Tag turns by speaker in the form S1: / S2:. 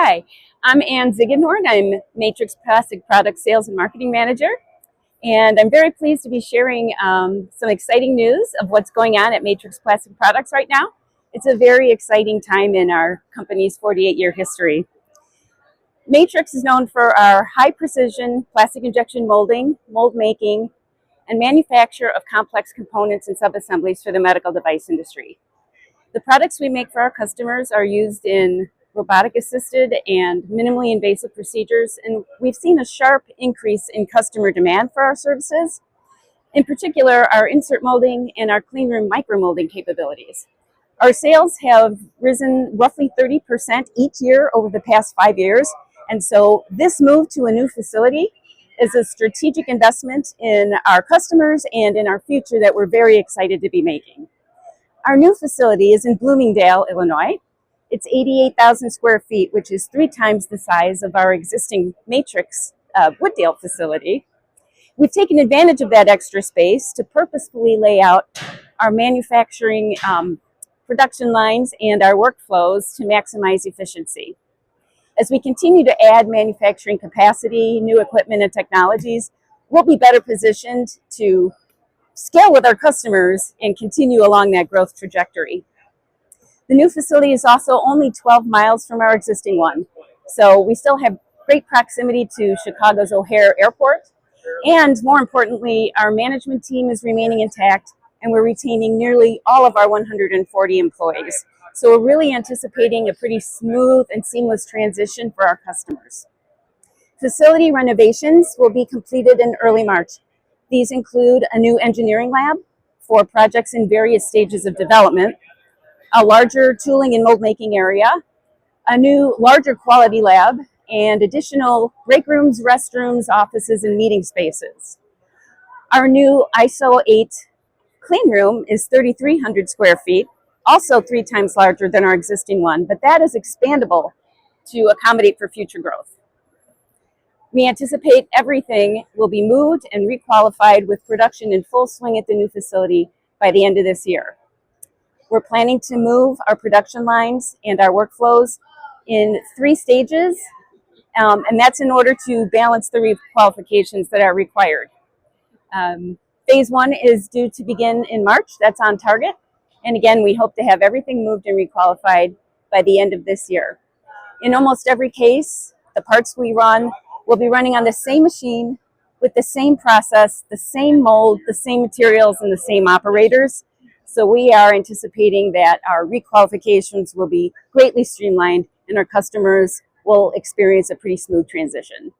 S1: Hi, I'm Ziegenhorn. I'm Matrix Plastic Product Sales and Marketing Manager, and I'm very pleased to be sharing some exciting news of what's going on at Matrix Plastic Products right now. It's a very exciting time in our company's 48-year history. Matrix is known for our high-precision plastic injection molding, mold making, and manufacture of complex components and subassemblies for the medical device industry. The products we make for our customers are used in robotic-assisted and minimally invasive procedures, and we've seen a sharp increase in customer demand for our services, in particular our insert molding and our cleanroom micromolding capabilities. Our sales have risen roughly 30% each year over the past 5 years, and so this move to a new facility is a strategic investment in our customers and in our future that we're very excited to be making. Our new facility is in Bloomingdale, Illinois. It's 88,000 square feet, which is 3 times the size of our existing Matrix Wooddale facility. We've taken advantage of that extra space to purposefully lay out our manufacturing production lines and our workflows to maximize efficiency. As we continue to add manufacturing capacity, new equipment, and technologies, we'll be better positioned to scale with our customers and continue along that growth trajectory. The new facility is also only 12 miles from our existing one, so we still have great proximity to Chicago's O'Hare Airport, and more importantly, our management team is remaining intact and we're retaining nearly all of our 140 employees. So we're really anticipating a pretty smooth and seamless transition for our customers. Facility renovations will be completed in early March. These include a new engineering lab for projects in various stages of development, a larger tooling and mold making area, a new larger quality lab, and additional break rooms, restrooms, offices, and meeting spaces. Our new ISO 8 clean room is 3,300 square feet, also 3 times larger than our existing one, but that is expandable to accommodate for future growth. We anticipate everything will be moved and requalified with production in full swing at the new facility by the end of this year. We're planning to move our production lines and our workflows in 3 stages, and that's in order to balance the requalifications that are required. Phase 1 is due to begin in March. That's on target. And again, we hope to have everything moved and requalified by the end of this year. In almost every case, the parts we run will be running on the same machine with the same process, the same mold, the same materials, and the same operators. So we are anticipating that our requalifications will be greatly streamlined and our customers will experience a pretty smooth transition.